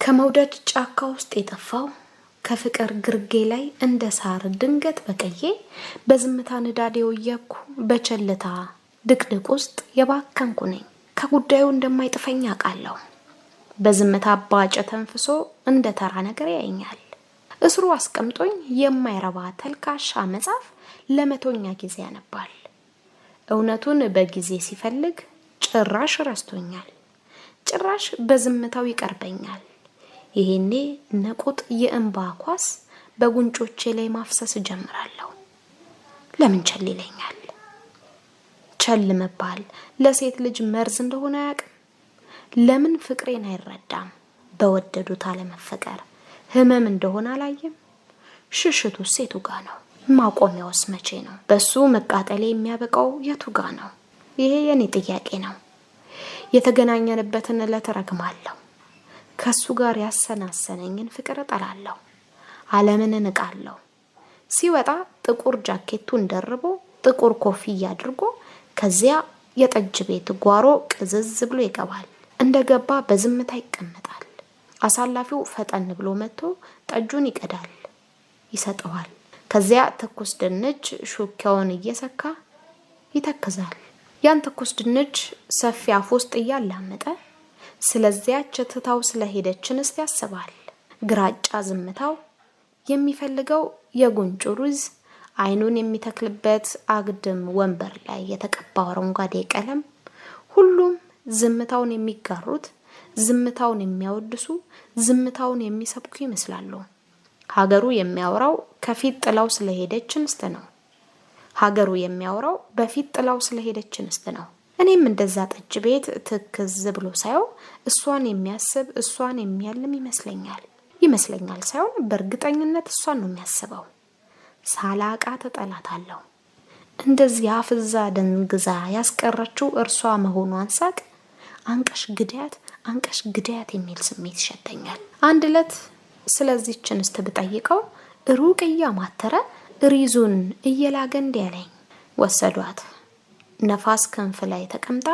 ከመውደድ ጫካ ውስጥ የጠፋው ከፍቅር ግርጌ ላይ እንደ ሳር ድንገት በቀዬ በዝምታ ንዳድ የወየኩ በቸልታ ድቅድቅ ውስጥ የባከንኩ ነኝ። ከጉዳዩ እንደማይጥፈኝ አውቃለሁ። በዝምታ ባጨ ተንፍሶ እንደ ተራ ነገር ያየኛል። እስሩ አስቀምጦኝ የማይረባ ተልካሻ መጽሐፍ ለመቶኛ ጊዜ ያነባል። እውነቱን በጊዜ ሲፈልግ ጭራሽ ረስቶኛል። ጭራሽ በዝምታው ይቀርበኛል። ይሄኔ ነቁጥ የእንባ ኳስ በጉንጮቼ ላይ ማፍሰስ ጀምራለሁ። ለምን ቸል ይለኛል? ቸል መባል ለሴት ልጅ መርዝ እንደሆነ አያውቅም? ለምን ፍቅሬን አይረዳም? በወደዱት አለመፈቀር ህመም እንደሆነ አላየም? ሽሽቱ ሴቱ ጋ ነው? ማቆሚያውስ መቼ ነው? በሱ መቃጠሌ የሚያበቃው የቱ ጋ ነው? ይሄ የኔ ጥያቄ ነው። የተገናኘንበትን ዕለት ረግማለሁ። ከሱ ጋር ያሰናሰነኝን ፍቅር እጠላለሁ። ዓለምን እንቃለሁ። ሲወጣ ጥቁር ጃኬቱን ደርቦ ጥቁር ኮፍያ አድርጎ ከዚያ የጠጅ ቤት ጓሮ ቅዝዝ ብሎ ይገባል። እንደገባ በዝምታ ይቀመጣል። አሳላፊው ፈጠን ብሎ መጥቶ ጠጁን ይቀዳል፣ ይሰጠዋል። ከዚያ ትኩስ ድንች ሹኪያውን እየሰካ ይተክዛል። ያን ትኩስ ድንች ሰፊ አፍ ውስጥ እያላመጠ ስለዚያች ትታው ስለሄደች እንስት ያስባል። ግራጫ ዝምታው የሚፈልገው የጉንጩ ሩዝ አይኑን የሚተክልበት አግድም ወንበር ላይ የተቀባው አረንጓዴ ቀለም። ሁሉም ዝምታውን የሚጋሩት፣ ዝምታውን የሚያወድሱ፣ ዝምታውን የሚሰብኩ ይመስላሉ። ሀገሩ የሚያወራው ከፊት ጥላው ስለሄደች እንስት ነው። ሀገሩ የሚያወራው በፊት ጥላው ስለሄደች እንስት ነው። እኔም እንደዛ ጠጅ ቤት ትክዝ ብሎ ሳይው እሷን የሚያስብ እሷን የሚያልም ይመስለኛል ሳይሆን በእርግጠኝነት እሷን ነው የሚያስበው። ሳላቃ ተጠላታለሁ። እንደዚህ አፍዛ ደንግዛ ያስቀረችው እርሷ መሆኗን ሳቅ አንቀሽ ግዳያት የሚል ስሜት ይሸተኛል። አንድ ዕለት ስለዚህች እንስት ብጠይቀው ሩቅ እያማተረ ሪዙን እየላገ እንዲያለኝ ወሰዷት። ነፋስ ክንፍ ላይ ተቀምጣ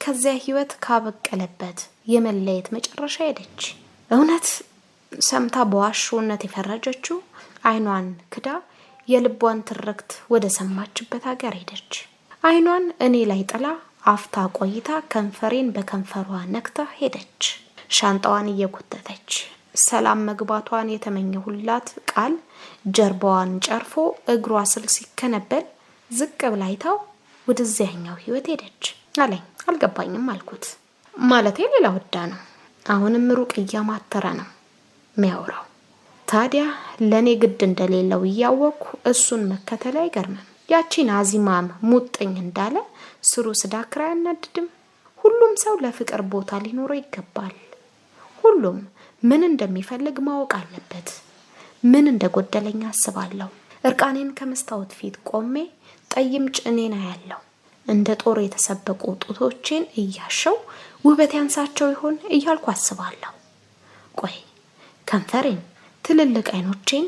ከዚያ ህይወት ካበቀለበት የመለየት መጨረሻ ሄደች። እውነት ሰምታ በዋሾነት የፈረጀችው አይኗን ክዳ የልቧን ትርክት ወደ ሰማችበት ሀገር ሄደች። አይኗን እኔ ላይ ጥላ አፍታ ቆይታ ከንፈሬን በከንፈሯ ነክታ ሄደች። ሻንጣዋን እየጎተተች ሰላም መግባቷን የተመኘሁላት ቃል ጀርባዋን ጨርፎ እግሯ ስር ሲከነበል ዝቅ ብላ አይታው ወደዚያኛው ህይወት ሄደች አለኝ። አልገባኝም አልኩት። ማለቴ ሌላ ወዳ ነው። አሁንም ሩቅ እያማተረ ነው የሚያወራው። ታዲያ ለኔ ግድ እንደሌለው እያወቅኩ እሱን መከተል አይገርምም። ያቺን አዚማም ሙጥኝ እንዳለ ስሩ ስዳክራ ያናድድም። ሁሉም ሰው ለፍቅር ቦታ ሊኖረው ይገባል። ሁሉም ምን እንደሚፈልግ ማወቅ አለበት። ምን እንደጎደለኝ አስባለሁ። እርቃኔን ከመስታወት ፊት ቆሜ ጠይም ጭኔን አያለሁ። እንደ ጦር የተሰበቁ ጡቶቼን እያሸው ውበት ያንሳቸው ይሆን እያልኩ አስባለሁ። ቆይ ከንፈሬን፣ ትልልቅ አይኖቼን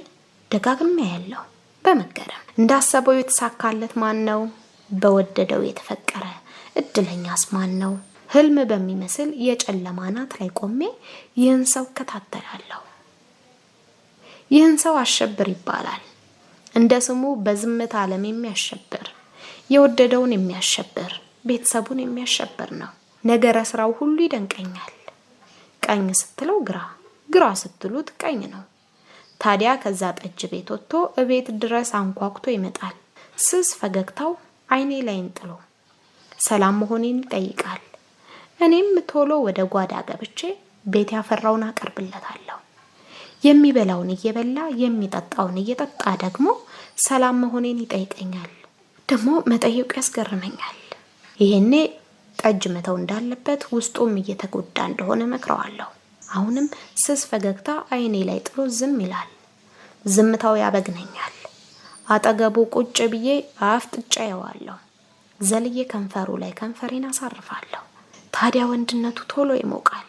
ደጋግሜ አያለሁ በመገረም። እንዳሰበው የተሳካለት ማን ነው? በወደደው የተፈቀረ እድለኛስ ማን ነው? ህልም በሚመስል የጨለማ ናት ላይ ቆሜ ይህን ሰው እከታተላለሁ። ይህን ሰው አሸብር ይባላል። እንደ ስሙ በዝምታ ዓለም የሚያሸብር፣ የወደደውን የሚያሸብር፣ ቤተሰቡን የሚያሸብር ነው። ነገረ ስራው ሁሉ ይደንቀኛል። ቀኝ ስትለው ግራ፣ ግራ ስትሉት ቀኝ ነው። ታዲያ ከዛ ጠጅ ቤት ወጥቶ እቤት ድረስ አንኳኩቶ ይመጣል። ስስ ፈገግታው አይኔ ላይ እንጥሎ ሰላም መሆኔን ይጠይቃል። እኔም ቶሎ ወደ ጓዳ ገብቼ ቤት ያፈራውን አቀርብለታለሁ። የሚበላውን እየበላ የሚጠጣውን እየጠጣ ደግሞ ሰላም መሆኔን ይጠይቀኛል። ደግሞ መጠየቁ ያስገርመኛል። ይሄኔ ጠጅ መተው እንዳለበት ውስጡም እየተጎዳ እንደሆነ መክረዋለሁ። አሁንም ስስ ፈገግታ አይኔ ላይ ጥሎ ዝም ይላል። ዝምታው ያበግነኛል። አጠገቡ ቁጭ ብዬ አፍጥጫ ያዋለሁ። ዘልዬ ከንፈሩ ላይ ከንፈሬን አሳርፋለሁ። ታዲያ ወንድነቱ ቶሎ ይሞቃል።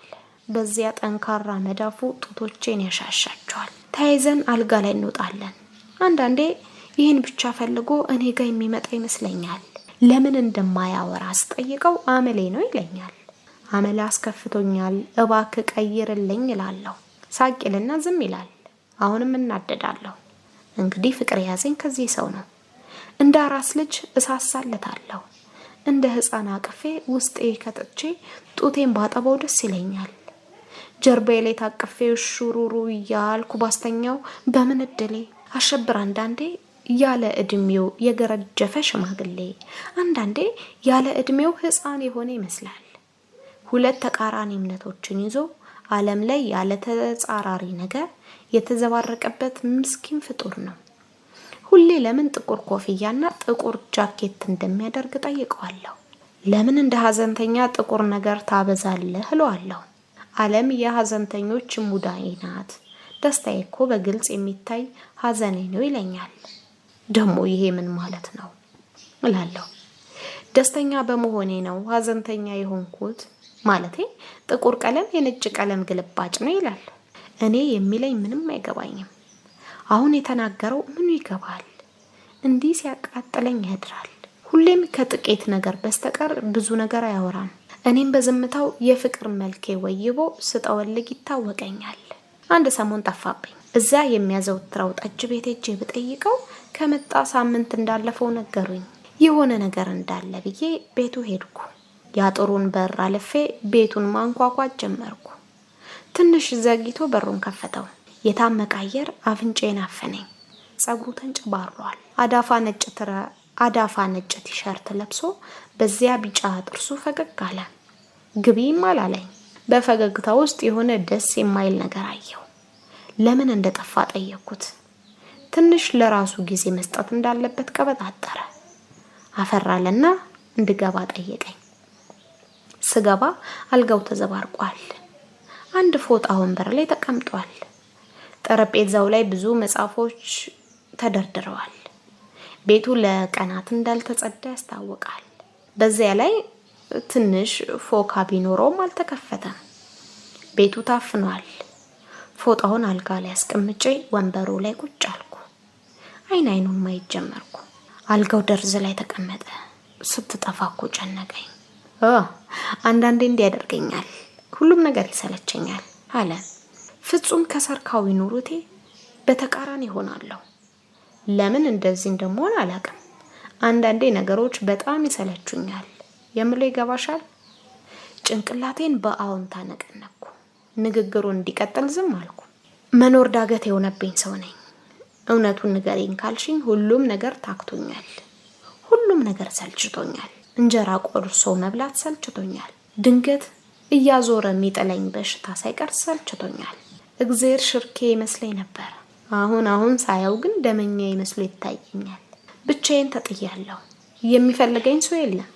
በዚያ ጠንካራ መዳፉ ጡቶቼን ያሻሻቸዋል። ተያይዘን አልጋ ላይ እንወጣለን። አንዳንዴ ይህን ብቻ ፈልጎ እኔ ጋር የሚመጣ ይመስለኛል። ለምን እንደማያወራ አስጠይቀው አመሌ ነው ይለኛል። አመል አስከፍቶኛል እባክህ ቀይርልኝ እላለሁ። ሳቂልና ዝም ይላል። አሁንም እናደዳለሁ። እንግዲህ ፍቅር ያዘኝ ከዚህ ሰው ነው። እንደ አራስ ልጅ እሳሳለታለሁ። እንደ ሕፃን አቅፌ ውስጤ ከጥቼ ጡቴን ባጠበው ደስ ይለኛል። ጀርባዬ ላይ ታቅፌ ሹሩሩ እያልኩ ባስተኛው በምን እድሌ። አሸብር አንዳንዴ ያለ እድሜው የገረጀፈ ሽማግሌ፣ አንዳንዴ ያለ እድሜው ሕፃን የሆነ ይመስላል። ሁለት ተቃራኒ እምነቶችን ይዞ ዓለም ላይ ያለ ተጻራሪ ነገር የተዘባረቀበት ምስኪን ፍጡር ነው። ሁሌ ለምን ጥቁር ኮፍያና ጥቁር ጃኬት እንደሚያደርግ ጠይቀዋለሁ። ለምን እንደ ሀዘንተኛ ጥቁር ነገር ታበዛለህ እለዋለሁ። ዓለም የሀዘንተኞች ሙዳይ ናት። ደስታዬ እኮ በግልጽ የሚታይ ሀዘኔ ነው ይለኛል። ደግሞ ይሄ ምን ማለት ነው እላለሁ። ደስተኛ በመሆኔ ነው ሀዘንተኛ የሆንኩት። ማለቴ ጥቁር ቀለም የነጭ ቀለም ግልባጭ ነው ይላል። እኔ የሚለኝ ምንም አይገባኝም። አሁን የተናገረው ምኑ ይገባል? እንዲህ ሲያቃጥለኝ ያድራል። ሁሌም ከጥቂት ነገር በስተቀር ብዙ ነገር አያወራም። እኔም በዝምታው የፍቅር መልኬ ወይቦ ስጠወልግ ይታወቀኛል። አንድ ሰሞን ጠፋብኝ። እዛ የሚያዘወትረው ጠጅ ቤት ሄጄ ብጠይቀው ከመጣ ሳምንት እንዳለፈው ነገሩኝ። የሆነ ነገር እንዳለ ብዬ ቤቱ ሄድኩ። ያጥሩን በር አልፌ ቤቱን ማንኳኳት ጀመርኩ። ትንሽ ዘግይቶ በሩን ከፈተው። የታመቀ አየር አፍንጫዬን አፈነኝ። ጸጉሩ ተንጨባሯል። አዳፋ ነጭ ቲሸርት ለብሶ በዚያ ቢጫ ጥርሱ ፈገግ አለ። ግቢም አላለኝ። በፈገግታ ውስጥ የሆነ ደስ የማይል ነገር አየሁ። ለምን እንደጠፋ ጠየቅኩት። ትንሽ ለራሱ ጊዜ መስጠት እንዳለበት ቀበጣጠረ። አፈራለና እንድገባ ጠየቀኝ። ስገባ አልጋው ተዘባርቋል። አንድ ፎጣ ወንበር ላይ ተቀምጧል። ጠረጴዛው ላይ ብዙ መጽሐፎች ተደርድረዋል። ቤቱ ለቀናት እንዳልተጸዳ ያስታውቃል። በዚያ ላይ ትንሽ ፎካ ቢኖረውም አልተከፈተም። ቤቱ ታፍኗል። ፎጣውን አልጋ ላይ አስቀምጬ ወንበሩ ላይ ቁጭ አልኩ። አይኑን ማየት ጀመርኩ። አልጋው ደርዝ ላይ ተቀመጠ። ስትጠፋ እኮ ጨነቀኝ። አንዳንዴ እንዲህ ያደርገኛል። ሁሉም ነገር ይሰለቸኛል አለ። ፍጹም ከሰርካዊ ኑሮቴ በተቃራኒ ሆናለሁ። ለምን እንደዚህ እንደምሆን አላውቅም። አንዳንዴ ነገሮች በጣም ይሰለቹኛል። የምለው ይገባሻል? ጭንቅላቴን በአዎንታ ነቀነቅኩ። ንግግሩ እንዲቀጥል ዝም አልኩ። መኖር ዳገት የሆነብኝ ሰው ነኝ። እውነቱን ንገሪኝ ካልሽኝ ሁሉም ነገር ታክቶኛል። ሁሉም ነገር ሰልችቶኛል። እንጀራ ቆርሶ መብላት ሰልችቶኛል። ድንገት እያዞረ የሚጥለኝ በሽታ ሳይቀር ሰልችቶኛል። እግዜር ሽርኬ ይመስለኝ ነበር። አሁን ሳየው ግን ደመኛ ይመስሎ ይታየኛል። ብቻዬን ተጥያለሁ። የሚፈልገኝ ሰው የለም።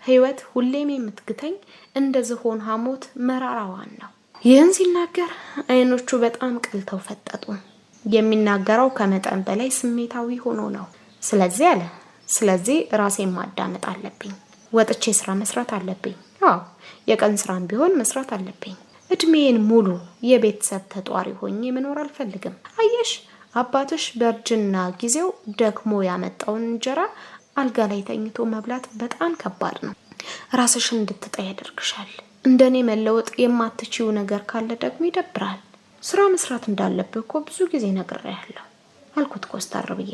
ህይወት ሁሌም የምትግተኝ እንደ ዝሆን ሐሞት መራራዋን ነው። ይህን ሲናገር አይኖቹ በጣም ቀልተው ፈጠጡ። የሚናገረው ከመጠን በላይ ስሜታዊ ሆኖ ነው። ስለዚህ ራሴን ማዳመጥ አለብኝ። ወጥቼ ስራ መስራት አለብኝ። የቀን ስራም ቢሆን መስራት አለብኝ። እድሜን ሙሉ የቤተሰብ ተጧሪ ሆኜ መኖር አልፈልግም። አየሽ፣ አባትሽ በእርጅና ጊዜው ደክሞ ያመጣውን እንጀራ አልጋ ላይ ተኝቶ መብላት በጣም ከባድ ነው። ራስሽን እንድትጠይ ያደርግሻል። እንደኔ መለወጥ የማትችይው ነገር ካለ ደግሞ ይደብራል። ስራ መስራት እንዳለብህ እኮ ብዙ ጊዜ ነግሬያለሁ አልኩት ኮስተር ብዬ።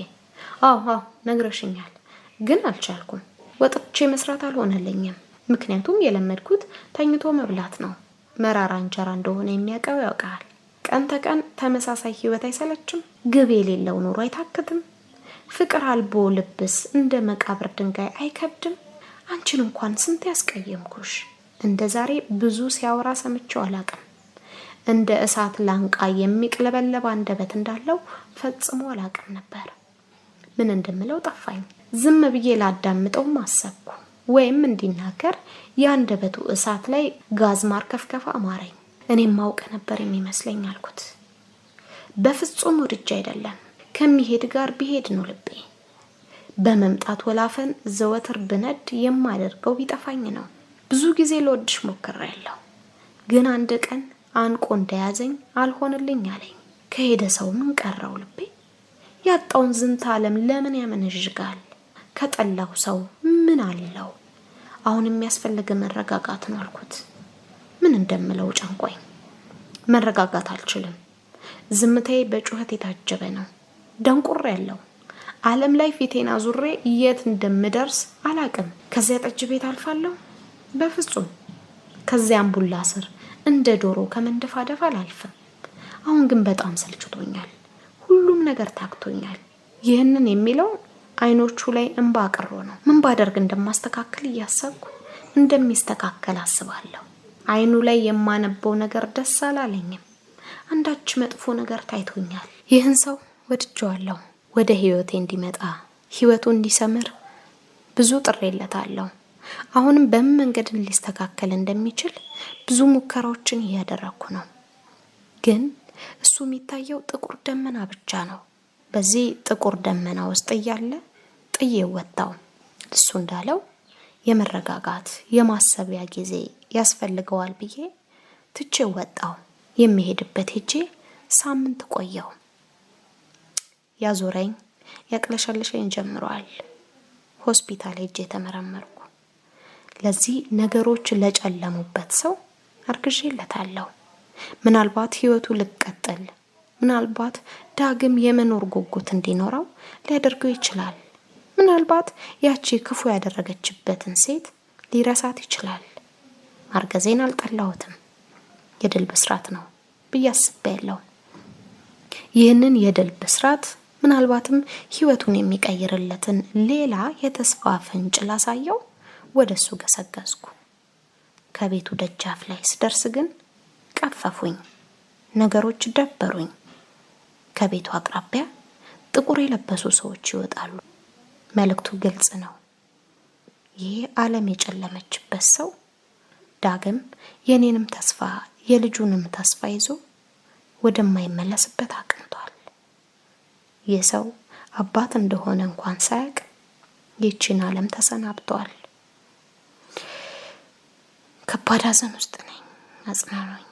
አዎ ነግረሽኛል፣ ግን አልቻልኩም። ወጥቼ መስራት አልሆነልኝም። ምክንያቱም የለመድኩት ተኝቶ መብላት ነው። መራራ እንጀራ እንደሆነ የሚያውቀው ያውቃል። ቀን ተቀን ተመሳሳይ ህይወት አይሰለችም? ግብ የሌለው ኑሮ አይታክትም? ፍቅር አልቦ ልብስ እንደ መቃብር ድንጋይ አይከብድም? አንቺን እንኳን ስንት ያስቀየምኩሽ። እንደ ዛሬ ብዙ ሲያወራ ሰምቼው አላውቅም። እንደ እሳት ላንቃ የሚቅለበለብ አንደበት እንዳለው ፈጽሞ አላውቅም ነበር። ምን እንደምለው ጠፋኝ። ዝም ብዬ ላዳምጠውም አሰብኩ። ወይም እንዲናገር የአንደበቱ እሳት ላይ ጋዝ ማርከፍከፍ አማረኝ። እኔም ማውቅ ነበር የሚመስለኝ አልኩት። በፍጹም ወድጄ አይደለም፣ ከሚሄድ ጋር ቢሄድ ነው ልቤ። በመምጣት ወላፈን ዘወትር ብነድ የማደርገው ቢጠፋኝ ነው። ብዙ ጊዜ ልወድሽ ሞክሬያለሁ፣ ግን አንድ ቀን አንቆ እንደያዘኝ አልሆንልኝ አለኝ። ከሄደ ሰው ምን ቀረው ልቤ? ያጣውን ዝንተ ዓለም ለምን ያመነዥጋል? ከጠላው ሰው ምን አለው? አሁን የሚያስፈልግ መረጋጋት ነው አልኩት። ምን እንደምለው ጨንቆኝ መረጋጋት አልችልም። ዝምታዬ በጩኸት የታጀበ ነው። ደንቁር ያለው ዓለም ላይ ፊቴን አዙሬ የት እንደምደርስ አላቅም። ከዚያ ጠጅ ቤት አልፋለሁ? በፍጹም። ከዚያም ቡላ ስር እንደ ዶሮ ከመንደፋደፍ አላልፍም። አሁን ግን በጣም ሰልችቶኛል። ሁሉም ነገር ታክቶኛል። ይህንን የሚለው አይኖቹ ላይ እንባ አቅሮ ነው። ምን ባደርግ እንደማስተካከል እያሰብኩ እንደሚስተካከል አስባለሁ። አይኑ ላይ የማነበው ነገር ደስ አላለኝም። አንዳች መጥፎ ነገር ታይቶኛል። ይህን ሰው ወድጄዋለሁ። ወደ ህይወቴ እንዲመጣ ህይወቱ እንዲሰምር ብዙ ጥሬለታለሁ። አሁንም በምን መንገድ ሊስተካከል እንደሚችል ብዙ ሙከራዎችን እያደረኩ ነው። ግን እሱ የሚታየው ጥቁር ደመና ብቻ ነው። በዚህ ጥቁር ደመና ውስጥ እያለ ጥዬው ወጣው። እሱ እንዳለው የመረጋጋት የማሰቢያ ጊዜ ያስፈልገዋል ብዬ ትቼው ወጣው። የሚሄድበት ሄጄ ሳምንት ቆየው። ያዞረኝ ያቅለሸልሸኝ ጀምሯል። ሆስፒታል ሄጄ ተመረመርኩ። ለዚህ ነገሮች ለጨለሙበት ሰው አርግዤለታለሁ። ምናልባት ህይወቱ ልቀጥል፣ ምናልባት ዳግም የመኖር ጉጉት እንዲኖረው ሊያደርገው ይችላል። ምናልባት ያቺ ክፉ ያደረገችበትን ሴት ሊረሳት ይችላል። ማርገዜን አልጠላሁትም። የድል ብስራት ነው ብዬ አስቤያለሁ። ይህንን የድል ብስራት ምናልባትም ህይወቱን የሚቀይርለትን ሌላ የተስፋ ፍንጭ ላሳየው ወደሱ ገሰገስኩ። ከቤቱ ደጃፍ ላይ ስደርስ ግን ቀፈፉኝ። ነገሮች ደበሩኝ። ከቤቱ አቅራቢያ ጥቁር የለበሱ ሰዎች ይወጣሉ። መልእክቱ ግልጽ ነው። ይህ ዓለም የጨለመችበት ሰው ዳግም የኔንም ተስፋ የልጁንም ተስፋ ይዞ ወደማይመለስበት አቅንቷል። ይህ ሰው አባት እንደሆነ እንኳን ሳያውቅ ይህችን ዓለም ተሰናብቷል። ከባድ ሐዘን ውስጥ ነኝ። አጽናኑኝ።